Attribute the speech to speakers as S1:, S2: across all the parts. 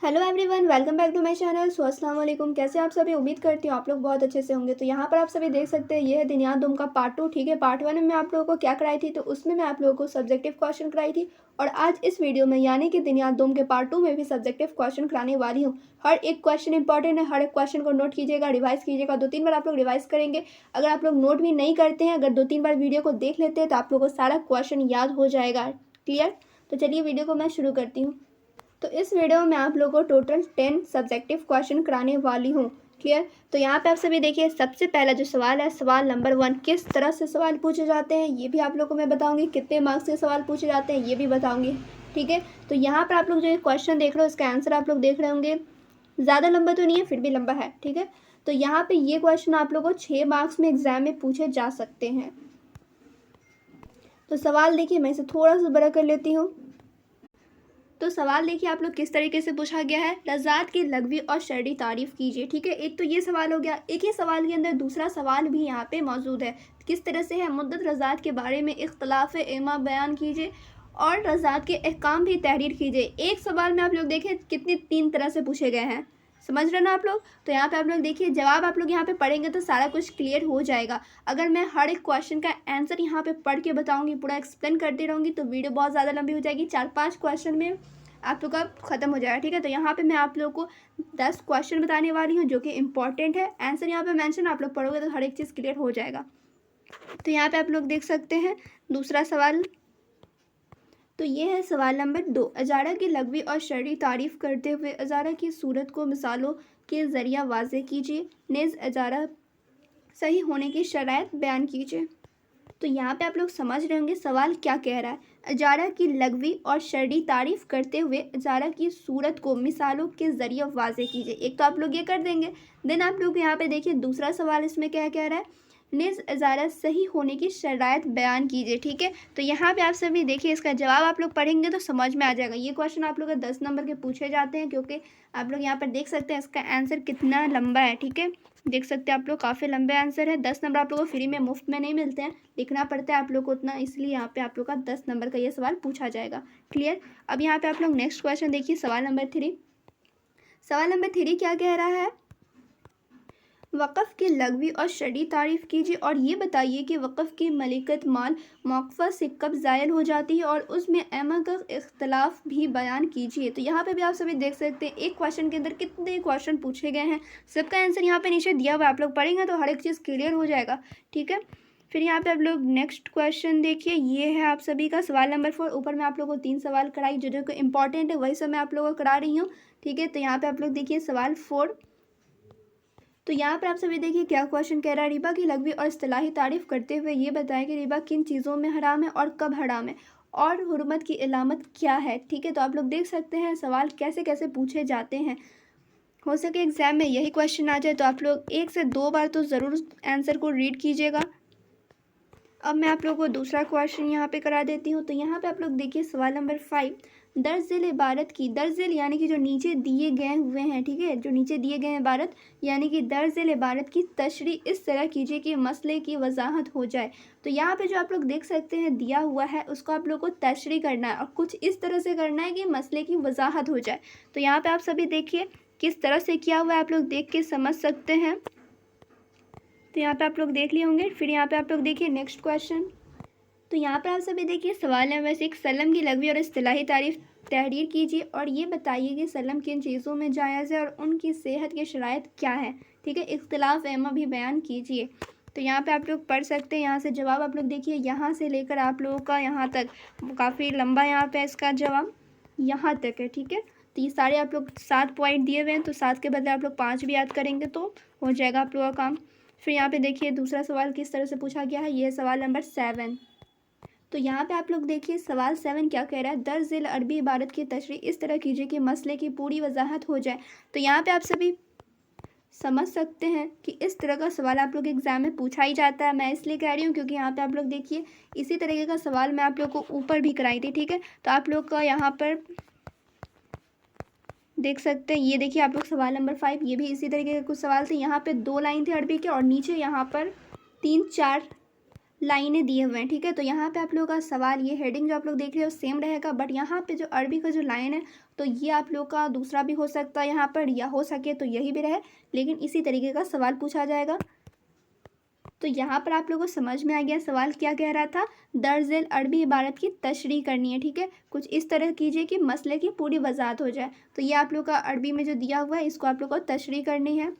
S1: Hello everyone, welcome back to my channel. So अस्सलाम वालेकुम। कैसे आप सभी? उम्मीद करती हूँ आप लोग बहुत अच्छे से होंगे। तो यहाँ पर आप सभी देख सकते हैं, ये है दिनयात दुम का पार्ट 2। ठीक है, पार्ट 1 में मैं आप लोगों को क्या कराई थी, तो उसमें मैं आप लोगों को सब्जेक्टिव क्वेश्चन कराई थी। और आज इस वीडियो में यानी कि दिनयात दुम के पार्ट 2 में भी सब्जेक्टिव क्वेश्चन कराने वाली हूँ। हर एक क्वेश्चन इंपॉर्टेंट है, हर एक क्वेश्चन को नोट कीजिएगा, रिवाइज कीजिएगा। 2-3 बार आप लोग रिवाइज करेंगे। अगर आप लोग नोट भी नहीं करते हैं, अगर 2-3 बार वीडियो को देख लेते हैं, तो आप लोगों को सारा क्वेश्चन याद हो जाएगा। क्लियर? तो चलिए वीडियो को मैं शुरू करती हूँ। तो इस वीडियो में आप लोगों को टोटल 10 सब्जेक्टिव क्वेश्चन कराने वाली हूँ। क्लियर? तो यहाँ पे आप सभी देखिए, सबसे पहला जो सवाल है, सवाल नंबर 1, किस तरह से सवाल पूछे जाते हैं ये भी आप लोगों को मैं बताऊंगी। कितने मार्क्स के सवाल पूछे जाते हैं ये भी बताऊंगी। ठीक है, तो यहाँ पर आप लोग जो क्वेश्चन देख रहे हो, इसका आंसर आप लोग देख रहे होंगे। ज़्यादा लंबा तो नहीं है, फिर भी लंबा है। ठीक है, तो यहाँ पे ये क्वेश्चन आप लोगों को 6 मार्क्स में एग्जाम में पूछे जा सकते हैं। तो सवाल देखिए, मैं इसे थोड़ा सा बड़ा कर लेती हूँ। तो सवाल देखिए आप लोग किस तरीके से पूछा गया है। रज़ात की लग़वी और शरड़ी तारीफ़ कीजिए। ठीक है, एक तो ये सवाल हो गया। एक ही सवाल के अंदर दूसरा सवाल भी यहाँ पे मौजूद है। किस तरह से है, मुद्दत रज़ात के बारे में इख्तलाफ़ इमा बयान कीजिए और रज़ात के अहकाम भी तहरीर कीजिए। एक सवाल में आप लोग देखें कितने 3 तरह से पूछे गए हैं। समझ रहे ना आप लोग? तो यहाँ पे आप लोग देखिए, जवाब आप लोग यहाँ पे पढ़ेंगे तो सारा कुछ क्लियर हो जाएगा। अगर मैं हर एक क्वेश्चन का आंसर यहाँ पे पढ़ के बताऊँगी, पूरा एक्सप्लेन करती रहूँगी, तो वीडियो बहुत ज़्यादा लंबी हो जाएगी। 4-5 क्वेश्चन में आप लोग का ख़त्म हो जाएगा। ठीक है, तो यहाँ पे मैं आप लोगों को 10 क्वेश्चन बताने वाली हूँ जो कि इंपॉर्टेंट है। आंसर यहाँ पे मेंशन आप लोग पढ़ोगे तो हर एक चीज़ क्लियर हो जाएगा। तो यहाँ पे आप लोग देख सकते हैं दूसरा सवाल। तो ये है सवाल नंबर 2। अजारा की लग़वी और शरड़ी तारीफ़ करते हुए अजारा की सूरत को मिसालों के ज़रिया वाज़ेह कीजिए। नेज़ अजारा सही होने की शराइत बयान कीजिए। तो यहाँ पे आप लोग समझ रहे होंगे सवाल क्या कह रहा है। अजारा की लग़वी और शरड़ी तारीफ़ करते हुए अजारा की सूरत को मिसालों के ज़रिए वाज़ेह कीजिए। एक तो आप लोग ये कर देंगे। देन आप लोग यहाँ पे देखिए दूसरा सवाल इसमें क्या कह रहा है, निज़ अजारा सही होने की शराइत बयान कीजिए। ठीक है, तो यहाँ पे आप सभी देखिए, इसका जवाब आप लोग पढ़ेंगे तो समझ में आ जाएगा। ये क्वेश्चन आप लोग का 10 नंबर के पूछे जाते हैं, क्योंकि आप लोग यहाँ पर देख सकते हैं इसका आंसर कितना लंबा है। ठीक है, देख सकते हैं आप लोग, काफ़ी लंबे आंसर है। 10 नंबर आप लोगों को फ्री में मुफ्त में नहीं मिलते हैं, लिखना पड़ता है आप लोग को उतना, इसलिए यहाँ पे आप लोग का 10 नंबर का ये सवाल पूछा जाएगा। क्लियर? अब यहाँ पे आप लोग नेक्स्ट क्वेश्चन देखिए, सवाल नंबर 3। सवाल नंबर 3 क्या कह रहा है, वक़्फ़ की लग़वी और शरड़ी तारीफ़ कीजिए और ये बताइए कि वक़्फ़ की मलिकत माल मौक़फ़ा से कब ज़ायल हो जाती है और उसमें एमा का इख्तलाफ भी बयान कीजिए। तो यहाँ पे भी आप सभी देख सकते हैं एक क्वेश्चन के अंदर कितने क्वेश्चन पूछे गए हैं। सबका आंसर यहाँ पे नीचे दिया हुआ है, आप लोग पढ़ेंगे तो हर एक चीज़ क्लियर हो जाएगा। ठीक है, फिर यहाँ पे आप लोग नेक्स्ट क्वेश्चन देखिए, ये है आप सभी का सवाल नंबर 4। ऊपर मैं आप लोगों को 3 सवाल कराई जो जो इंपॉर्टेंट है, वही सब मैं आप लोगों को करा रही हूँ। ठीक है, तो यहाँ पे आप लोग देखिए सवाल 4। तो यहाँ पर आप सभी देखिए क्या क्वेश्चन कह रहा है, रिबा की लग़वी और इस्तिलाही तारीफ़ करते हुए ये बताएं कि रिबा किन चीज़ों में हराम है और कब हराम है और हुर्मत की इलामत क्या है। ठीक है, तो आप लोग देख सकते हैं सवाल कैसे कैसे पूछे जाते हैं। हो सके एग्ज़ाम में यही क्वेश्चन आ जाए, तो आप लोग 1 से 2 बार तो ज़रूर आंसर को रीड कीजिएगा। अब मैं आप लोगों को दूसरा क्वेश्चन यहाँ पे करा देती हूँ। तो यहाँ पे आप लोग देखिए सवाल नंबर 5, दर्ज़िल इबारत की, दर्ज़िल यानी कि जो नीचे दिए गए हुए हैं। ठीक है, जो नीचे दिए गए हैं इबारत यानी कि दर्ज़िल इबारत की तशरी इस तरह कीजिए कि मसले की वजाहत हो जाए। तो यहाँ पे जो आप लोग देख सकते हैं दिया हुआ है, उसको आप लोग को तशरी करना है और कुछ इस तरह से करना है कि मसले की वजाहत हो जाए। तो यहाँ पर आप सभी देखिए किस तरह से किया हुआ है, आप लोग देख के समझ सकते हैं। तो यहाँ पे आप लोग देख लिए होंगे। फिर यहाँ पे आप लोग देखिए नेक्स्ट क्वेश्चन। तो यहाँ पर आप सभी देखिए सवाल नंबर 6, सलम की लग़वी और इस्तिलाही तारीफ़ तहरीर कीजिए और ये बताइए कि सलम किन चीज़ों में जायज़ है और उनकी सेहत की शराइत क्या है। ठीक है, इख्तिलाफ एमा भी बयान कीजिए। तो यहाँ पे आप लोग पढ़ सकते हैं। यहाँ से जवाब आप लोग देखिए, यहाँ से लेकर आप लोगों का यहाँ तक काफ़ी लंबा यहाँ पे इसका जवाब यहाँ तक है। ठीक है, तो ये सारे आप लोग 7 पॉइंट दिए हुए हैं, तो 7 के बदले आप लोग 5 भी याद करेंगे तो हो जाएगा आप लोगों का काम। फिर यहाँ पे देखिए दूसरा सवाल किस तरह से पूछा गया है, ये है सवाल नंबर 7। तो यहाँ पे आप लोग देखिए सवाल 7 क्या कह रहा है, दर्ज़िल अरबी इबारत की तशरीह इस तरह कीजिए कि मसले की पूरी वजाहत हो जाए। तो यहाँ पे आप सभी समझ सकते हैं कि इस तरह का सवाल आप लोग एग्ज़ाम में पूछा ही जाता है। मैं इसलिए कह रही हूँ क्योंकि यहाँ पे आप लोग देखिए इसी तरीके का सवाल मैं आप लोग को ऊपर भी कराई थी। ठीक है, तो आप लोग का यहाँ पर देख सकते हैं, ये देखिए आप लोग सवाल नंबर 5, ये भी इसी तरीके के कुछ सवाल थे। यहाँ पे 2 लाइन थे अरबी के और नीचे यहाँ पर 3-4 लाइनें दिए हुए हैं। ठीक है, तो यहाँ पे आप लोगों का सवाल, ये हेडिंग जो आप लोग देख रहे हो सेम रहेगा, बट यहाँ पे जो अरबी का जो लाइन है तो ये आप लोग का दूसरा भी हो सकता है यहाँ पर, या हो सके तो यही भी रहे, लेकिन इसी तरीके का सवाल पूछा जाएगा। तो यहाँ पर आप लोगों को समझ में आ गया सवाल क्या कह रहा था। दर्ज झेल अरबी इबारत की तशरीह करनी है, ठीक है। कुछ इस तरह कीजिए कि मसले की पूरी वजाहत हो जाए। तो ये आप लोग का अरबी में जो दिया हुआ है इसको आप लोग को तशरीह करनी है।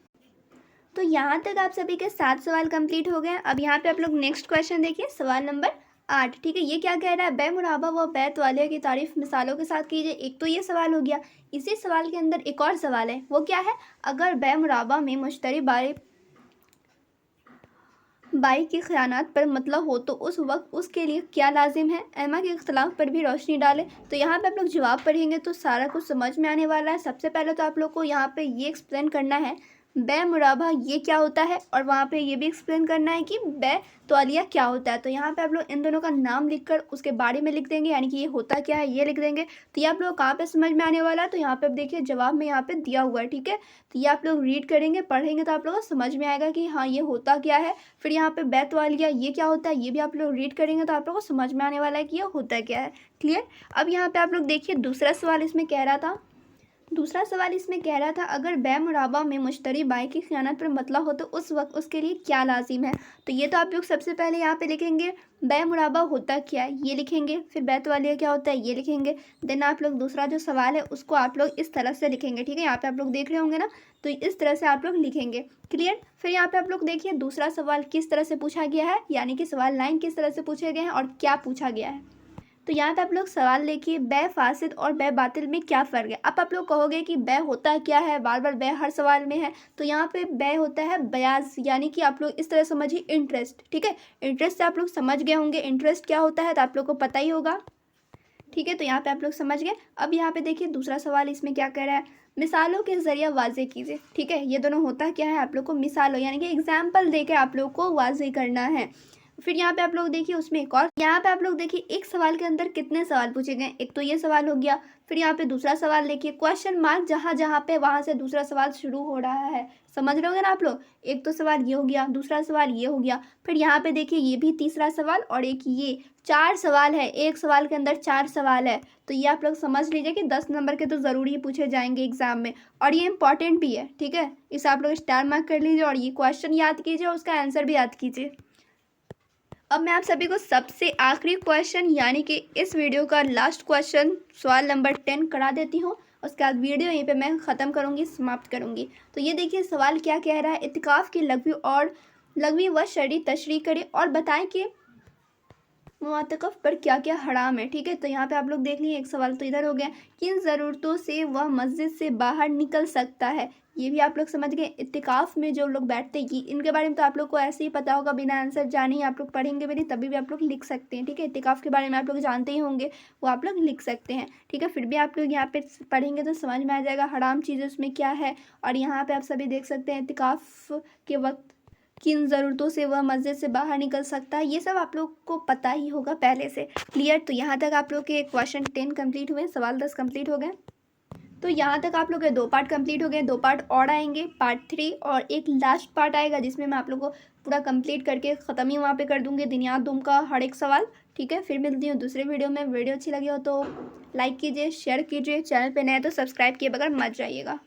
S1: तो यहाँ तक आप सभी के 7 सवाल कंप्लीट हो गए। अब यहाँ पे आप लोग नेक्स्ट क्वेश्चन देखिए, सवाल नंबर 8, ठीक है। ये क्या कह रहा है, बे मुराबा व बे तवालिया की तारीफ मिसालों के साथ कीजिए। एक तो ये सवाल हो गया। इसी सवाल के अंदर एक और सवाल है, वो क्या है, अगर बे मुराबा में मुश्तरी बाई की ख़यानात पर मतलब हो तो उस वक्त उसके लिए क्या लाजिम है, एमा के इख्तलाफ पर भी रोशनी डालें। तो यहाँ पे आप लोग जवाब पढ़ेंगे तो सारा कुछ समझ में आने वाला है। सबसे पहले तो आप लोग को यहाँ पे ये एक्सप्लेन करना है बे मुराबा ये क्या होता है, और वहाँ पे ये भी एक्सप्लेन करना है कि बे तौलिया क्या होता है। तो यहाँ पे आप लोग इन दोनों का नाम लिखकर उसके बारे में लिख देंगे, यानी कि ये होता क्या है ये लिख देंगे। तो ये आप लोग कहाँ पे समझ में आने वाला है, तो यहाँ पे अब देखिए जवाब में यहाँ पे दिया हुआ है, ठीक है। तो ये आप लोग रीड करेंगे पढ़ेंगे तो आप लोगों को समझ में आएगा कि हाँ ये होता क्या है। फिर यहाँ पे बे तौलिया ये क्या होता है, ये भी आप लोग रीड करेंगे तो आप लोगों को समझ में आने वाला है कि ये होता क्या है। क्लियर। अब यहाँ पे आप लोग देखिए दूसरा सवाल इसमें कह रहा था, दूसरा सवाल इसमें कह रहा था अगर बे मुराबा में मुश्तरी बाई की खयानत पर मतला हो तो उस वक्त उसके लिए क्या लाजिम है। तो ये तो आप लोग सबसे पहले यहाँ पे लिखेंगे बे मुराबा होता क्या है ये लिखेंगे, फिर बे तौलिया क्या होता है ये लिखेंगे। देन आप लोग दूसरा जो सवाल है उसको आप लोग इस तरह से लिखेंगे, ठीक है। यहाँ पे आप लोग देख रहे होंगे ना, तो इस तरह से आप लोग लिखेंगे। क्लियर। फिर यहाँ पे आप लोग देखिए दूसरा सवाल किस तरह से पूछा गया है, यानी कि सवाल 9 किस तरह से पूछे गए हैं और क्या पूछा गया है। तो यहाँ पे आप लोग सवाल देखिए, बे फासिद और बे बातिल में क्या फ़र्क है। अब आप लोग कहोगे कि बे होता क्या है, बार बार बे हर सवाल में है। तो यहाँ पे बे होता है ब्याज, यानी कि आप लोग इस तरह समझिए इंटरेस्ट, ठीक है। इंटरेस्ट से आप लोग समझ गए होंगे इंटरेस्ट क्या होता है, तो आप लोग को पता ही होगा, ठीक है। तो यहाँ पे आप लोग समझ गए। अब यहाँ पे देखिए दूसरा सवाल इसमें क्या कह रहा है, मिसालों के ज़रिए वाजे कीजिए, ठीक है। ये दोनों होता क्या है, आप लोग को मिसालों यानी कि एग्जाम्पल दे के आप लोग को वाजे करना है। फिर यहाँ पे आप लोग देखिए उसमें एक और, यहाँ पे आप लोग देखिए एक सवाल के अंदर कितने सवाल पूछे गए, एक तो ये सवाल हो गया। फिर यहाँ पे दूसरा सवाल देखिए, क्वेश्चन मार्क जहाँ जहाँ पे वहाँ से दूसरा सवाल शुरू हो रहा है, समझ रहे होंगे ना आप लोग। एक तो सवाल ये हो गया, दूसरा सवाल ये हो गया, फिर यहाँ पे देखिए ये भी तीसरा सवाल, और एक ये 4 सवाल है, एक सवाल के अंदर 4 सवाल है। तो ये आप लोग समझ लीजिए कि 10 नंबर के तो ज़रूरी ही पूछे जाएंगे एग्जाम में, और ये इंपॉर्टेंट भी है, ठीक है। इसे आप लोग स्टार मार्क कर लीजिए, और ये क्वेश्चन याद कीजिए और उसका आंसर भी याद कीजिए। अब मैं आप सभी को सबसे आखिरी क्वेश्चन यानी कि इस वीडियो का लास्ट क्वेश्चन सवाल नंबर 10 करा देती हूँ, उसके बाद वीडियो यहीं पे मैं ख़त्म करूँगी, समाप्त करूँगी। तो ये देखिए सवाल क्या कह रहा है, इत्तिकाफ़ की लघवी व शरई तशरीह करें और बताएं कि मुआतकफ़ पर क्या क्या हराम है, ठीक है। तो यहाँ पे आप लोग देख लीजिए एक सवाल तो इधर हो गया, किन ज़रूरतों से वह मस्जिद से बाहर निकल सकता है, ये भी आप लोग समझ गए। इत्तिकाफ़ में जो लोग बैठते हैं इनके बारे में तो आप लोग को ऐसे ही पता होगा, बिना आंसर जाने ही आप लोग पढ़ेंगे भी नहीं तभी भी आप लोग लिख सकते हैं, ठीक है। इत्तिकाफ़ के बारे में आप लोग जानते ही होंगे, वो आप लोग लिख सकते हैं, ठीक है। फिर भी आप लोग यहाँ पे पढ़ेंगे तो समझ में आ जाएगा हराम चीज़ें उसमें क्या है। और यहाँ पर आप सभी देख सकते हैं इत्तिकाफ़ के वक्त किन ज़रूरतों से वह मस्जिद से बाहर निकल सकता है, ये सब आप लोग को पता ही होगा पहले से। क्लियर। तो यहाँ तक आप लोग के क्वेश्चन 10 कंप्लीट हुए, सवाल 10 कंप्लीट हो गए। तो यहाँ तक आप लोग के 2 पार्ट कंप्लीट हो गए, 2 पार्ट और आएंगे, पार्ट 3 और एक लास्ट पार्ट आएगा जिसमें मैं आप लोग को पूरा कंप्लीट करके ख़त्म ही वहाँ पे कर दूँगी दुनिया दुम का हर एक सवाल, ठीक है। फिर मिलती हूँ दूसरे वीडियो में। वीडियो अच्छी लगी हो तो लाइक कीजिए, शेयर कीजिए, चैनल पे नए तो सब्सक्राइब किए बगैर मत जाइएगा।